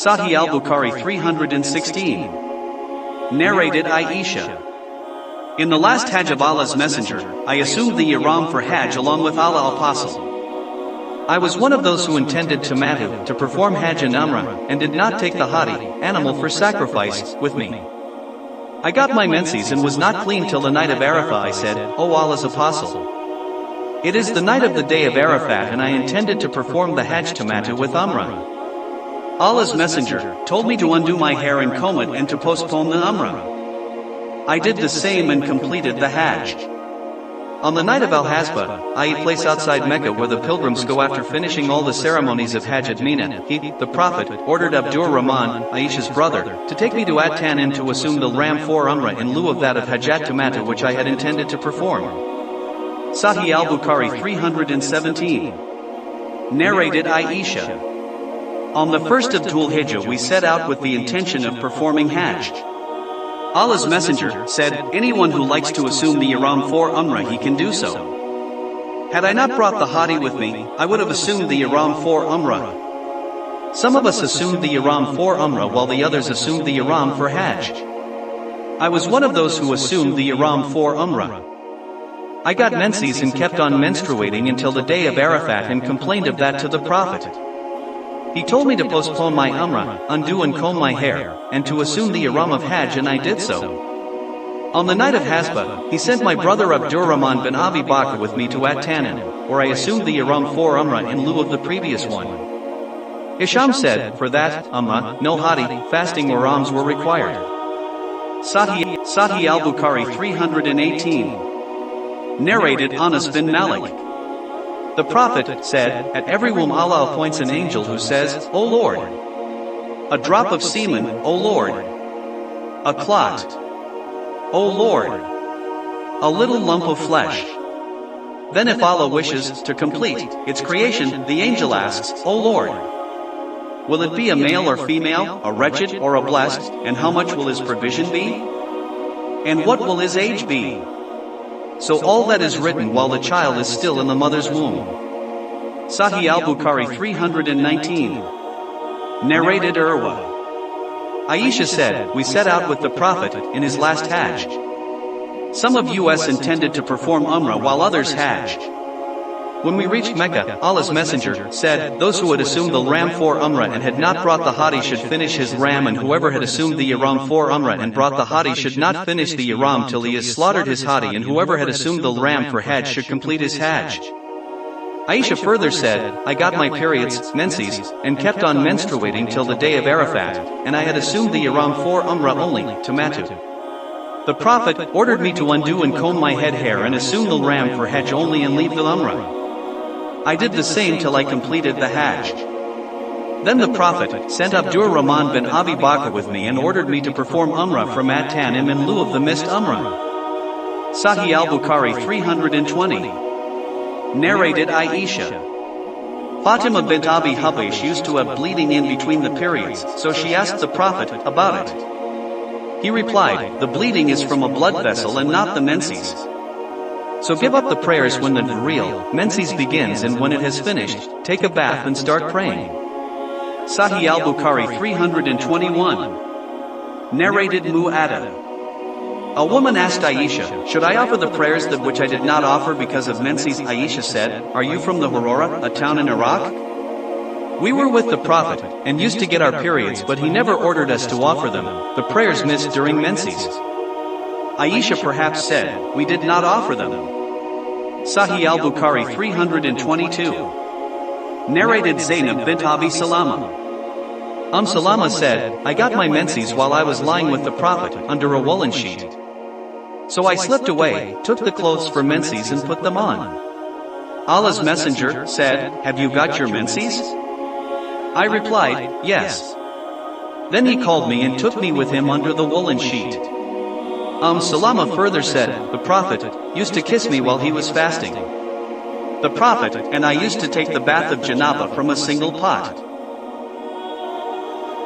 Sahih al-Bukhari 316. Narrated Aisha. In the last Hajj of Allah's Messenger, I assumed the ihram for Hajj along with Allah Apostle. I was one of those who intended to perform Hajj and Umrah, and did not take the hadi, animal for sacrifice, with me. I got my menses and was not clean till the night of Arafah. I said, O Allah's Apostle, it is the night of the day of Arafat and I intended to perform the Hajj tamattu with Umrah. Allah's Messenger told me to undo my hair and comb it and to postpone the Umrah. I did the same and completed the Hajj. On the night of Al-Hasba, i.e. place outside Mecca where the pilgrims go after finishing all the ceremonies of Hajj at Mina, he, the Prophet, ordered Abdur Rahman, Aisha's brother, to take me to At-Tanin to assume the ram for Umrah in lieu of that of Hajjat Tamattu which I had intended to perform. Sahih al-Bukhari 317. Narrated Aisha. On the first of Dhul Hijjah we set out with the intention of performing Hajj. Allah's Messenger said, anyone who likes to assume the ihram for Umrah he can do so. Had I not brought the hadi with me, I would have assumed the ihram for Umrah. Some of us assumed the ihram for Umrah while the others assumed the ihram for Hajj. I was one of those who assumed the ihram for Umrah. I got menses and kept on menstruating until the day of Arafat and complained of that to the Prophet. He told me to postpone my Umrah, undo and comb my hair, and to assume the ihram of Hajj, and I did so. On the night of Hasba, he sent my brother Abdur Rahman bin Abi Bakr with me to At-Tanin, where I assumed the ihram for Umrah in lieu of the previous one. Hisham said, for that Umrah, no hadi, fasting or rams were required. Sahih al-Bukhari 318. Narrated Anas bin Malik. The Prophet said, at every womb Allah appoints an angel who says, O Lord. A drop of semen, O Lord. A clot, O Lord. A little lump of flesh. Then if Allah wishes to complete its creation, the angel asks, O Lord. Will it be a male or female, a wretched or a blessed, and how much will his provision be? And what will his age be? So all that is written while the child is still in the mother's womb. Sahih al-Bukhari 319. Narrated Urwa. Aisha said, we set out with the Prophet in his last Hajj. Some of us intended to perform Umrah while others Hajj. When we reached Mecca, Allah's Messenger said, those who had assumed the ram for Umrah and had not brought the hadi should finish his ram, and whoever had assumed the ihram for Umrah and brought the hadi should not finish the ihram till he has slaughtered his hadi, and whoever had assumed the ram for Hajj should complete his Hajj. Aisha further said, I got my periods, menses, and kept on menstruating till the day of Arafat, and I had assumed the ihram for Umrah only, tamattu. The Prophet ordered me to undo and comb my head hair and assume the ram for Hajj only and leave the Umrah. I did the same till I completed the Hajj. Then the Prophet sent Abdur Rahman bin Abi Bakr with me and ordered me to perform Umrah from At-Tanin in lieu of the missed Umrah. Sahih al-Bukhari 320. Narrated Aisha. Fatima bint Abi Hubaysh used to have bleeding in between the periods, so she asked the Prophet about it. He replied, the bleeding is from a blood vessel and not the menses. So give up the prayers when the real menses begins, and when it has finished, take a bath and start praying. Sahih al-Bukhari 321. Narrated Mu'adda. A woman asked Aisha, should I offer the prayers that which I did not offer because of menses? Aisha said, are you from the Harora, a town in Iraq? We were with the Prophet, and used to get our periods, but he never ordered us to offer them, the prayers missed during menses. Aisha perhaps said, we did not offer them. Sahih al-Bukhari 322. Narrated Zainab bint Abi Salama. Salama said, I got my menses while I was lying with the Prophet under a woolen sheet. So I slipped away, took the clothes for menses and put them on. Allah's Messenger said, have you got your menses? I replied, yes. Then he called me and took me with him under the woolen sheet. Salama further said, the Prophet used to kiss me while he was fasting. The Prophet and I used to take the bath of janaba from a single pot.